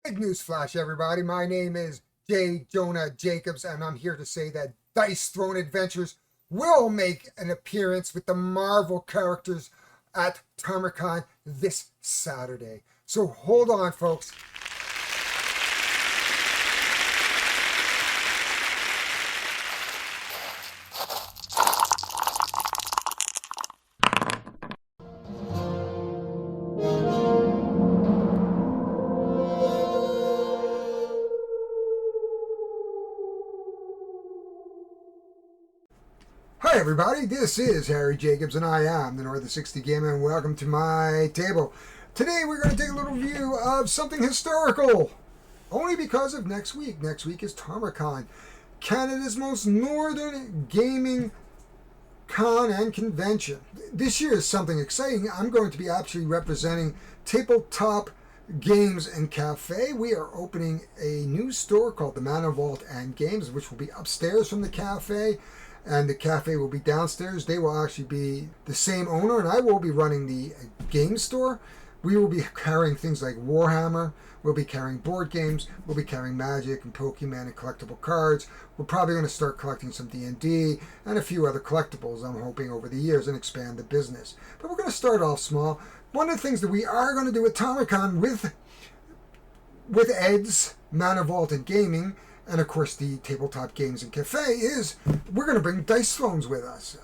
Big news flash, everybody. My name is J. Jonah Jacobs, and I'm here to say that Dice Throne Adventures will make an appearance with the Marvel characters at Ptarmicon this Saturday. So hold on, folks. Hi everybody, this is Harry Jacobs and I am the North of 60 Gamer and welcome to my table. Today we're going to take a little view of something historical, only because of next week. Next week is Ptarmicon, Canada's most northern gaming con and convention. This year is something exciting. I'm going to be actually representing Tabletop Games and Cafe. We are opening a new store called the Mana Vault and Games, which will be upstairs from the cafe. And the cafe will be downstairs. They will actually be the same owner, and I will be running the game store. We will be carrying things like Warhammer. We'll be carrying board games. We'll be carrying Magic and Pokemon and collectible cards. We're probably going to start collecting some D&D and a few other collectibles, I'm hoping, over the years and expand the business. But we're going to start off small. One of the things that we are going to do at Ptarmicon with Ed's Mana Vault and Gaming, and of course the Tabletop Games and Cafe, is we're going to bring Dice Thrones with us.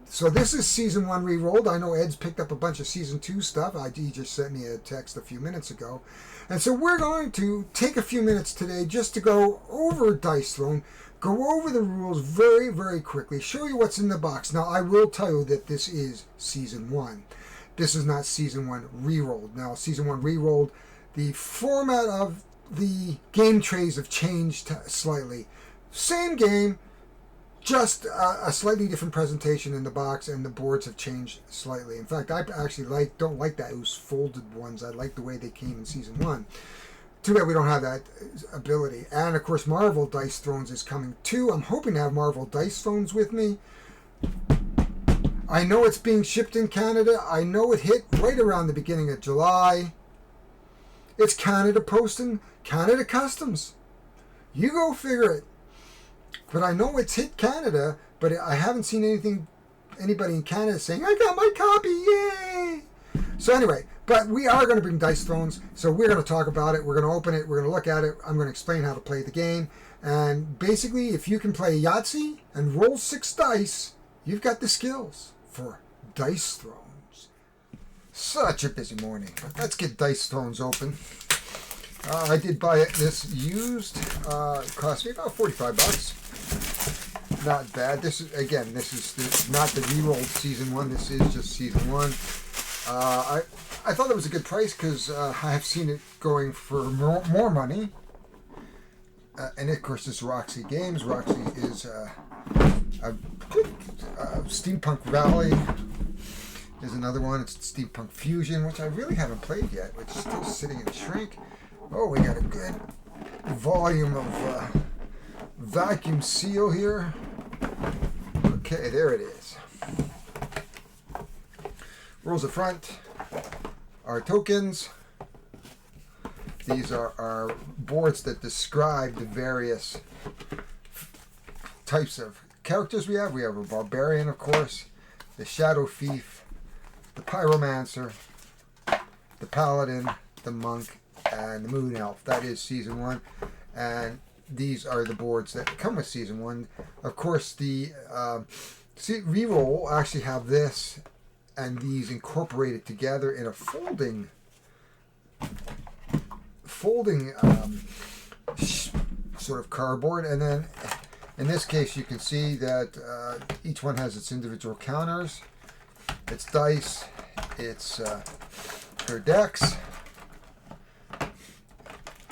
So this is Season 1 Rerolled. I know Ed's picked up a bunch of Season 2 stuff. He just sent me a text a few minutes ago. And so we're going to take a few minutes today just to go over Dice Throne, go over the rules very, very quickly, show you what's in the box. Now, I will tell you that this is Season 1. This is not Season 1 Rerolled. Now, Season 1 Rerolled, the format of the game trays have changed slightly. Same game, just a slightly different presentation in the box, and the boards have changed slightly. In fact, I actually don't like those folded ones. I like the way they came in Season 1. Too bad we don't have that ability. And of course, Marvel Dice Thrones is coming too. I'm hoping to have Marvel Dice Thrones with me. I know it's being shipped in Canada. I know it hit right around the beginning of July. It's Canada posting, Canada Customs. You go figure it. But I know it's hit Canada, but I haven't seen anybody in Canada saying, I got my copy, yay! So anyway, but we are going to bring Dice Thrones, so we're going to talk about it, we're going to open it, we're going to look at it, I'm going to explain how to play the game, and basically if you can play Yahtzee and roll 6 dice, you've got the skills for Dice Thrones. Such a busy morning, but let's get Dice Thrones open. I did buy this used. It cost me about $45. Not bad. This is not the rerolled Season 1. This is just Season 1. I thought it was a good price because I have seen it going for more money. And of course, this is Roxy Games. Roxy is Steampunk Valley. There's another one. It's Steampunk Fusion, which I really haven't played yet, which is still sitting in shrink. Oh, we got a good volume of vacuum seal here. Okay, there it is. Rules of front. Our tokens. These are our boards that describe the various types of characters we have. We have a barbarian, of course, the shadow thief, the pyromancer, the paladin, the monk, and the moon elf. That is Season 1, and these are the boards that come with Season 1. Of course, the reroll will actually have this and these incorporated together in a folding sort of cardboard, and then in this case you can see that each one has its individual counters. It's dice, it's their decks,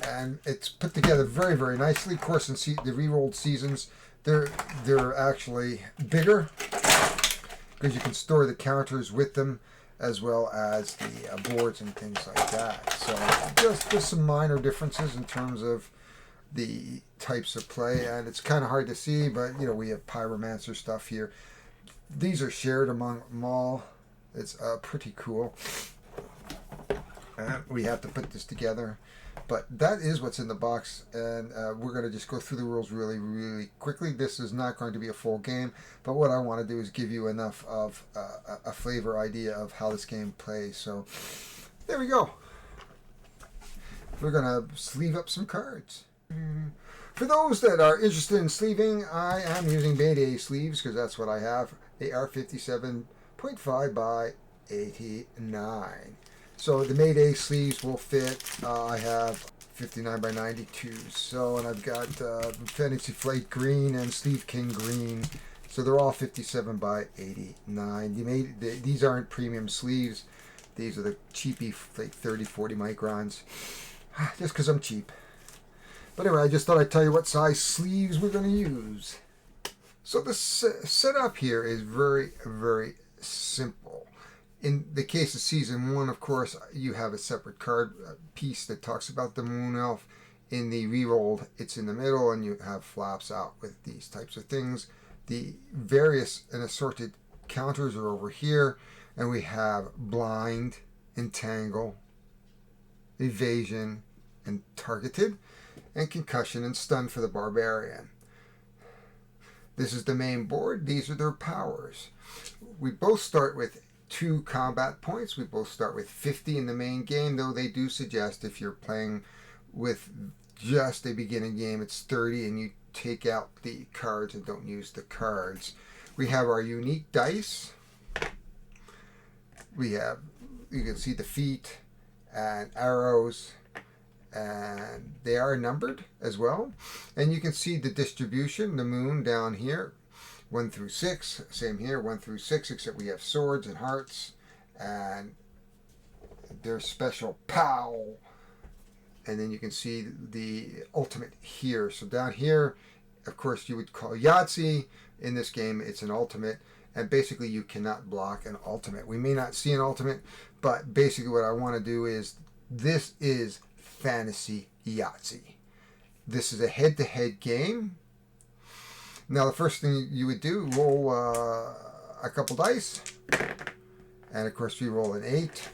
and it's put together very, very nicely. Of course, in the re-rolled seasons, they're actually bigger because you can store the counters with them as well as the boards and things like that. So just some minor differences in terms of the types of play, and it's kind of hard to see, but we have pyromancer stuff here. These are shared among them all. It's pretty cool. And we have to put this together. But that is what's in the box, and we're going to just go through the rules really, really quickly. This is not going to be a full game, but what I want to do is give you enough of a flavor idea of how this game plays. So there we go. We're going to sleeve up some cards. For those that are interested in sleeving, I am using Mayday sleeves because that's what I have. They are 57.5 by 89. So the Mayday sleeves will fit. I have 59 by 92. So, and I've got Fantasy Flight green and Steve King green. So they're all 57 by 89. These aren't premium sleeves. These are the cheapy, like 30, 40 microns. Just because I'm cheap. But anyway, I just thought I'd tell you what size sleeves we're going to use. So the setup here is very, very simple. In the case of Season 1, of course, you have a separate card piece that talks about the Moon Elf. In the rerolled, it's in the middle, and you have flaps out with these types of things. The various and assorted counters are over here, and we have blind, entangle, evasion, and targeted, and concussion and stun for the barbarian. This is the main board. These are their powers. We both start with 2 combat points. We both start with 50 in the main game, though they do suggest if you're playing with just a beginning game, it's 30, and you take out the cards and don't use the cards. We have our unique dice. We have, you can see the feet and arrows, and they are numbered as well. And you can see the distribution, the moon down here. 1 through 6, same here, 1 through 6, except we have swords and hearts, and their special pow. And then you can see the ultimate here. So down here, of course, you would call Yahtzee. In this game, it's an ultimate, and basically you cannot block an ultimate. We may not see an ultimate, but basically what I want to do is, this is Fantasy Yahtzee. This is a head-to-head game. Now, the first thing you would do, roll a couple dice. And, of course, you roll an 8.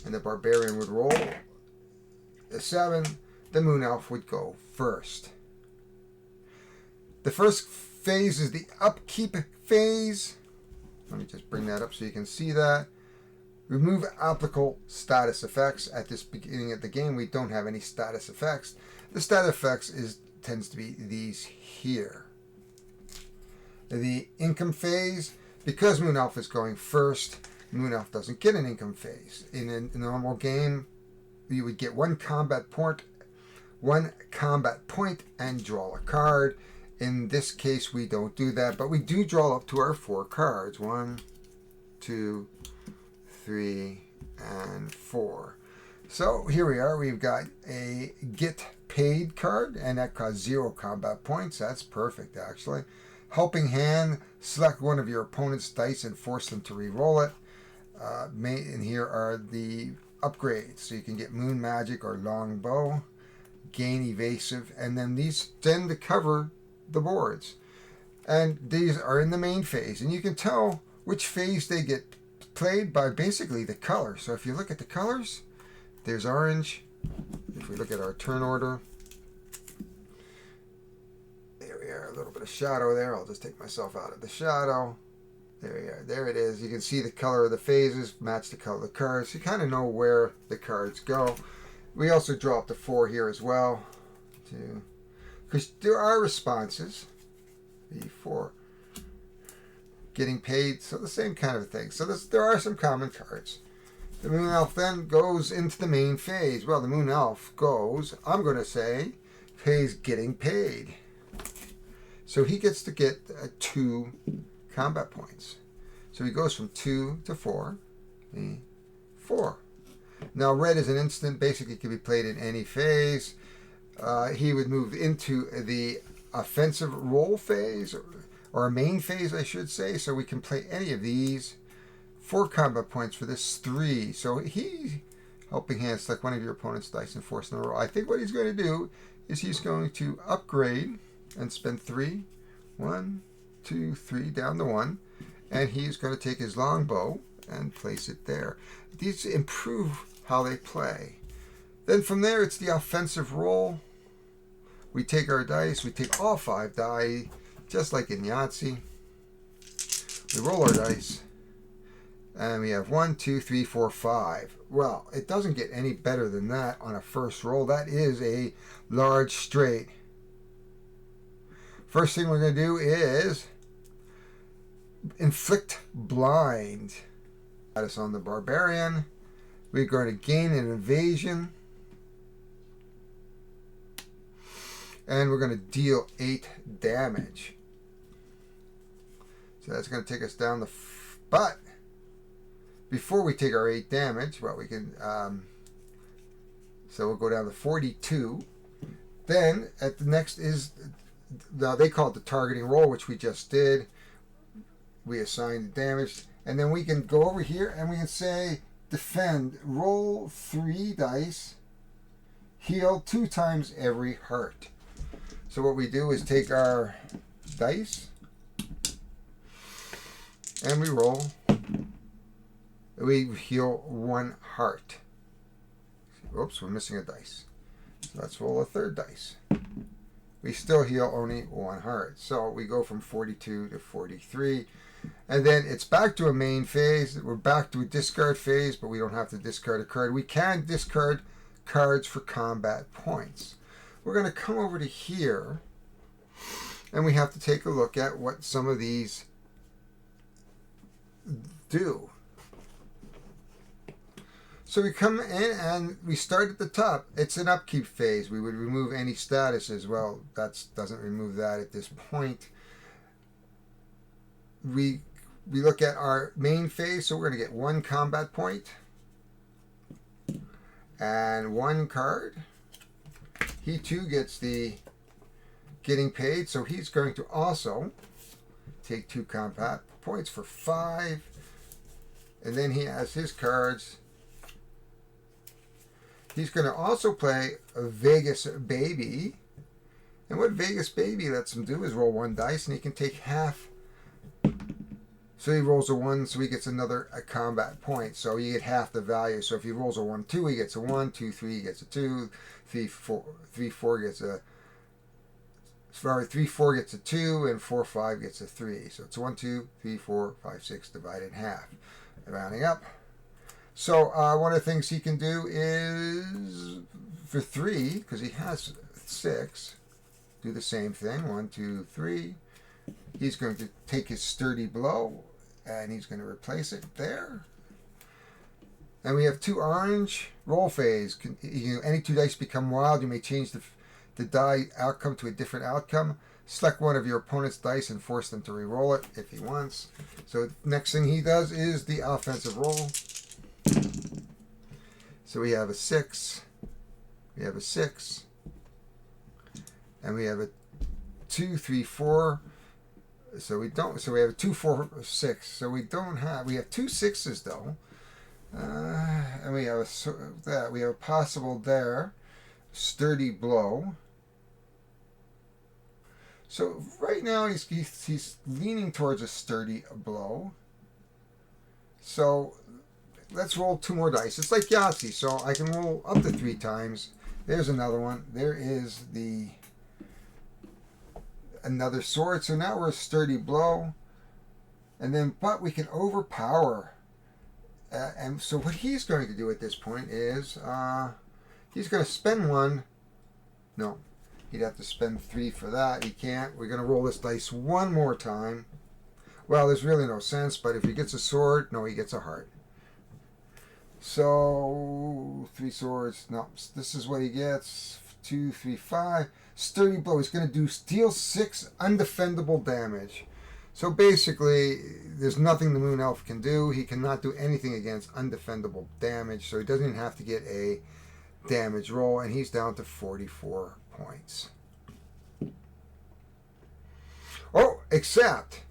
And the barbarian would roll a 7. The moon elf would go first. The first phase is the upkeep phase. Let me just bring that up so you can see that. Remove applicable status effects. At this beginning of the game, we don't have any status effects. The status effects tends to be these here. The income phase, because Moon Elf is going first, Moon Elf doesn't get an income phase. In a normal game, you would get one combat point, and draw a card. In this case, we don't do that, but we do draw up to our 4 cards. 1, 2, 3, and 4. So here we are. We've got a get paid card, and that costs 0 combat points. That's perfect, actually. Helping Hand, select one of your opponent's dice and force them to re-roll it. And here are the upgrades. So you can get Moon Magic or Longbow, gain Evasive, and then these tend to cover the boards. And these are in the main phase. And you can tell which phase they get played by basically the color. So if you look at the colors, there's orange. If we look at our turn order, a little bit of shadow there. I'll just take myself out of the shadow. There we are. There it is. You can see the color of the phases match the color of the cards. You kind of know where the cards go. We also draw up the 4 here as well, because there are responses. The 4 getting paid, so the same kind of thing. So there are some common cards. The Moon Elf then goes into the main phase. Well, the Moon Elf goes, I'm going to say, phase getting paid. So he gets to get 2 combat points. So he goes from 2 to 4. 4. Now red is an instant. Basically can be played in any phase. He would move into the offensive roll phase, or a main phase, I should say. So we can play any of these. 4 combat points for this 3. So helping hand, select one of your opponent's dice and force them to roll. I think what he's going to do is he's going to upgrade and spend 3. 1, 2, 3, down to 1. And he's going to take his longbow and place it there. These improve how they play. Then from there, it's the offensive roll. We take our dice. We take all 5 die, just like in Yahtzee. We roll our dice. And we have 1, 2, 3, 4, 5. Well, it doesn't get any better than that on a first roll. That is a large straight. First thing we're going to do is inflict blind. Status on the barbarian. We're going to gain an invasion. And we're going to deal 8 damage. So that's going to take us down the... But before we take our 8 damage, well, we can... so we'll go down to 42. Then, at the next is... they call it the targeting roll, which we just did. We assign the damage. And then we can go over here and we can say, defend, roll 3 dice, heal 2 times every hurt. So what we do is take our dice and we roll. We heal 1 heart. Oops, we're missing a dice. So let's roll a 3rd dice. We still heal only 1 heart. So we go from 42 to 43. And then it's back to a main phase. We're back to a discard phase, but we don't have to discard a card. We can discard cards for combat points. We're going to come over to here, and we have to take a look at what some of these do. So we come in and we start at the top. It's an upkeep phase. We would remove any statuses. Well, that doesn't remove that at this point. We look at our main phase, so we're going to get 1 combat point and 1 card. He too gets the getting paid, so he's going to also take 2 combat points for 5, and then he has his cards. He's going to also play a Vegas Baby, and what Vegas Baby lets him do is roll 1 dice, and he can take half. So he rolls a 1, so he gets another combat point. So you get half the value. So if he rolls a 1, 2, he gets a 1, 2, 3, he gets a 2, 3, 4 gets a... Sorry, 3, 4 gets a 2, and 4, 5 gets a 3. So it's 1, 2, 3, 4, 5, 6 divided in half. Rounding up. So one of the things he can do is, for 3, because he has 6, do the same thing. 1, 2, 3. He's going to take his sturdy blow, and he's going to replace it there. And we have 2 orange roll phase. Any 2 dice become wild. You may change the die outcome to a different outcome. Select one of your opponent's dice and force them to re-roll it if he wants. So next thing he does is the offensive roll. So we have a 6. We have a 6. And we have a 2, 3, 4. So we don't. So we have a 2, 4, 6. So we don't have. We have 2 6s though, and we have that. We have a possible there, sturdy blow. So right now he's leaning towards a sturdy blow. So let's roll 2 more dice. It's like Yahtzee. So I can roll up to 3 times. There's another one. There is the. Another sword. So now we're a sturdy blow, and then but we can overpower, and so what he's going to do at this point is he's going to spend 1. No, he'd have to spend 3 for that. He can't. We're going to roll this dice 1 more time. Well, there's really no sense, but if he gets a sword, no, he gets a heart. So 3 swords. No, this is what he gets. 2, 3, 5. Sturdy blow. He's going to deal 6 undefendable damage. So basically, there's nothing the Moon Elf can do. He cannot do anything against undefendable damage. So he doesn't even have to get a damage roll. And he's down to 44 points. Oh, except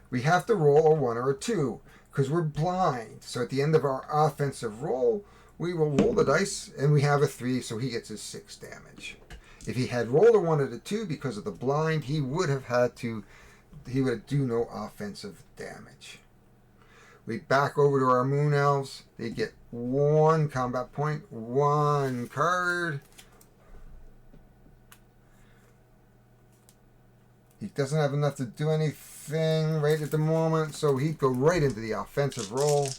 we have to roll a 1 or a 2 because we're blind. So at the end of our offensive roll, we will roll the dice and we have a 3. So he gets his 6 damage. If he had rolled a 1 or a 2 because of the blind, he would do no offensive damage. We back over to our moon elves. They get 1 combat point, 1 card. He doesn't have enough to do anything right at the moment, so he'd go right into the offensive roll.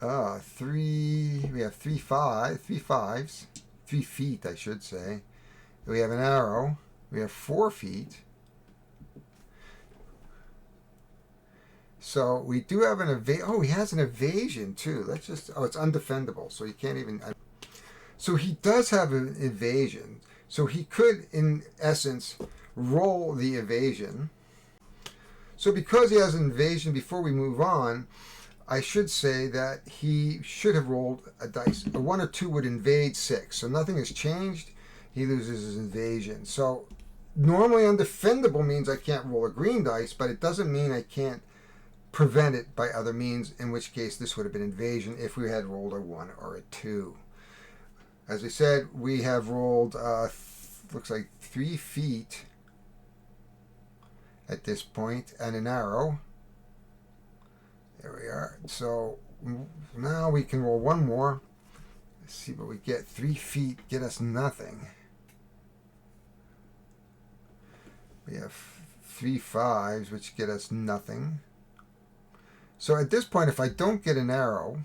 We have 3 fives, 3 feet, I should say. We have an arrow. We have 4 feet. So we do have an evasion. Oh, he has an evasion too. Let's just. Oh, it's undefendable, so he can't even. So he does have an evasion. So he could, in essence, roll the evasion. So because he has an evasion, before we move on, I should say that he should have rolled a dice. A 1 or 2 would invade 6. So nothing has changed. He loses his evasion. So normally undefendable means I can't roll a green dice, but it doesn't mean I can't prevent it by other means, in which case this would have been invasion if we had rolled a 1 or a 2. As I said, we have rolled, looks like 3 feet at this point, and an arrow. There we are. So now we can roll 1 more. Let's see what we get. 3 feet get us nothing. We have 3 fives, which get us nothing. So at this point, if I don't get an arrow,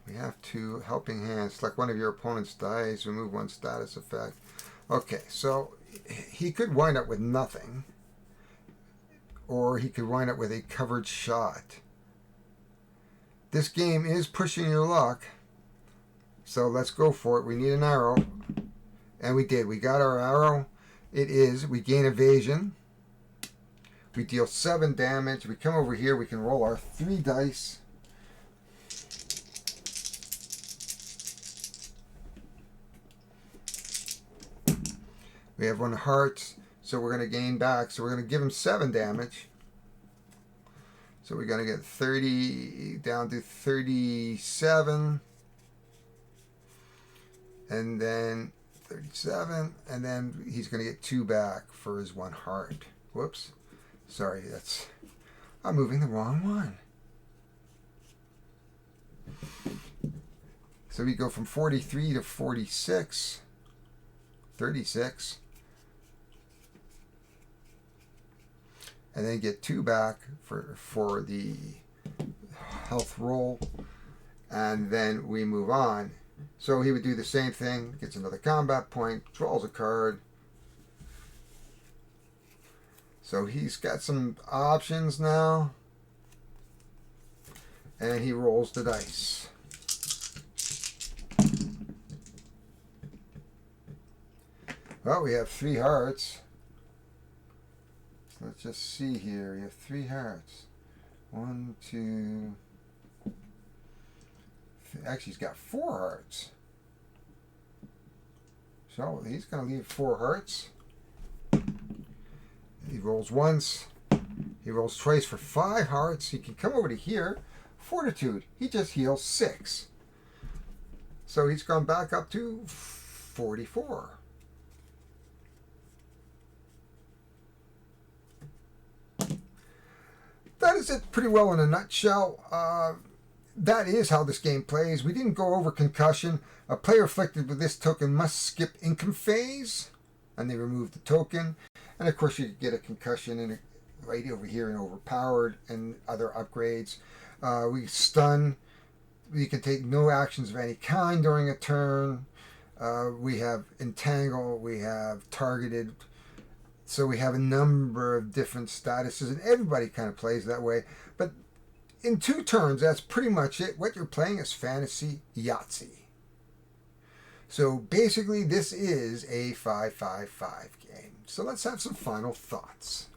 we have to helping hand. Select one of your opponent's dice. Remove 1 status effect. Okay, so he could wind up with nothing, or he could wind up with a covered shot. This game is pushing your luck, so let's go for it. We need an arrow, and we did. We got our arrow. We gain evasion. We deal 7 damage. We come over here. We can roll our 3 dice. We have 1 heart, so we're going to gain back. So we're going to give him 7 damage. So we're going to get 30 down to 37. And then 37. And then he's going to get 2 back for his 1 heart. Whoops. Sorry, I'm moving the wrong one. So we go from 43 to 46. 36. And then get 2 back for the health roll. And then we move on. So he would do the same thing, gets another combat point, draws a card. So he's got some options now. And he rolls the dice. Well, we have 3 hearts. So let's just see here. We have 3 hearts. 1, 2. Actually, he's got 4 hearts. So he's going to leave 4 hearts. He rolls once. He rolls twice for 5 hearts. He can come over to here. Fortitude. He just heals 6. So he's gone back up to 44. That is it pretty well in a nutshell. That is how this game plays. We didn't go over concussion. A player afflicted with this token must skip income phase, and they remove the token. And of course, you could get a concussion right over here in overpowered and other upgrades. We stun. We can take no actions of any kind during a turn. We have entangle. We have targeted. So we have a number of different statuses, and everybody kind of plays that way. But in 2 turns, that's pretty much it. What you're playing is fantasy Yahtzee. So basically, this is a 5-5-5 game. So let's have some final thoughts.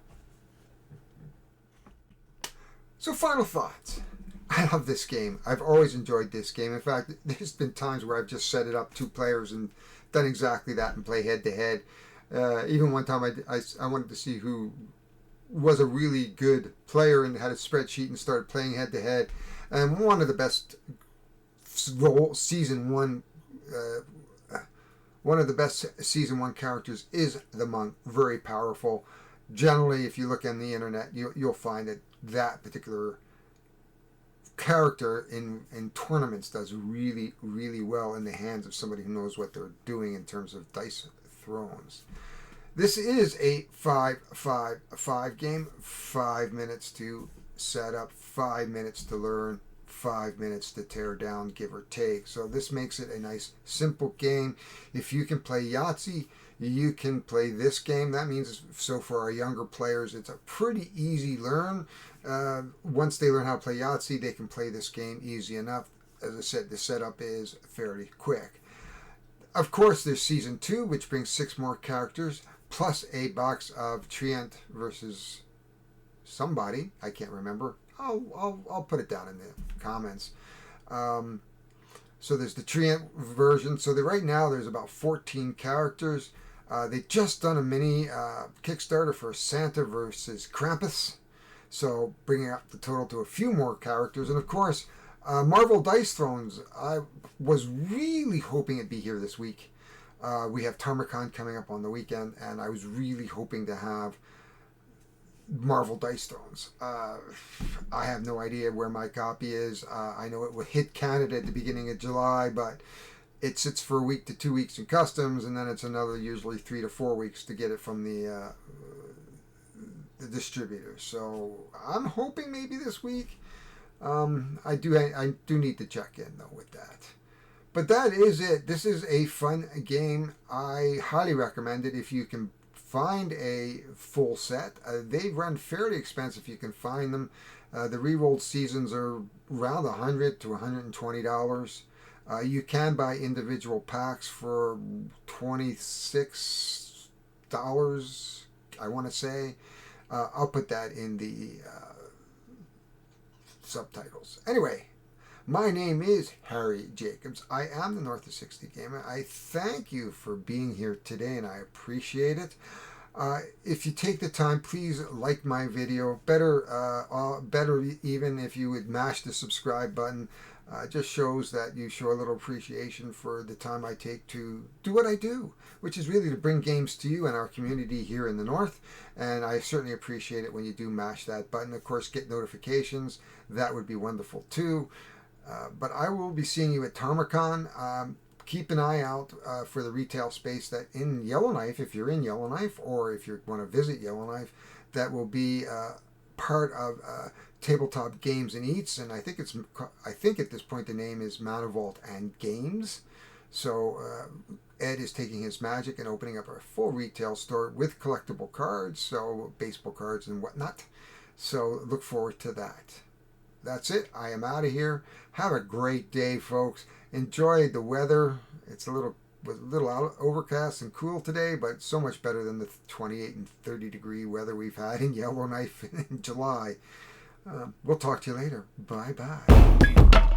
So final thoughts. I love this game. I've always enjoyed this game. In fact, there's been times where I've just set it up 2 players and done exactly that and play head-to-head. Even one time I wanted to see who was a really good player and had a spreadsheet and started playing head-to-head. And one of the best season 1 one of the best season 1 characters is the monk. Very powerful. generally, if you look on the internet, you'll find that that particular character in tournaments does really, really well in the hands of somebody who knows what they're doing in terms of dice thrones. This is a 5-5-5 game. 5 minutes to set up, 5 minutes to learn, 5 minutes to tear down, give or take. So this makes it a nice, simple game. If you can play Yahtzee, you can play this game. That means, so for our younger players, it's a pretty easy learn. Once they learn how to play Yahtzee, they can play this game easy enough. As I said, the setup is fairly quick. Of course, there's Season 2, which brings 6 more characters, plus a box of Treant versus somebody. I can't remember. I'll put it down in the comments. So there's the Treant version. So right now there's about 14 characters. They just done a mini Kickstarter for Santa versus Krampus. So bringing up the total to a few more characters. And of course, Marvel Dice Thrones. I was really hoping it'd be here this week. We have Ptarmicon coming up on the weekend, and I was really hoping to have Marvel Dice Thrones. I have no idea where my copy is. I know it will hit Canada at the beginning of July, but it sits for a week to 2 weeks in customs, and then it's another usually 3 to 4 weeks to get it from the distributor. So I'm hoping maybe this week. I do need to check in though with that. But that is it. This is a fun game. I highly recommend it if you can find a full set. They run fairly expensive if you can find them. The rerolled seasons are around $100 to $120. You can buy individual packs for $26, I want to say. I'll put that in the subtitles. Anyway, my name is Harry Jacobs. I am the North of 60 Gamer. I thank you for being here today, and I appreciate it. If you take the time, please like my video. Better even if you would mash the subscribe button. It just shows that you show a little appreciation for the time I take to do what I do, which is really to bring games to you and our community here in the North. And I certainly appreciate it when you do mash that button. Of course, get notifications. That would be wonderful too. But I will be seeing you at Ptarmicon. Keep an eye out for the retail space that in Yellowknife, if you're in Yellowknife, or if you want to visit Yellowknife, that will be part of Tabletop Games and Eats, and I think at this point the name is Manavolt and Games. So Ed is taking his magic and opening up a full retail store with collectible cards, so baseball cards and whatnot. So look forward to that. That's it. I am out of here. Have a great day, folks. Enjoy the weather. It's a little overcast and cool today, but so much better than the 28 and 30 degree weather we've had in Yellowknife in July. We'll talk to you later. Bye-bye.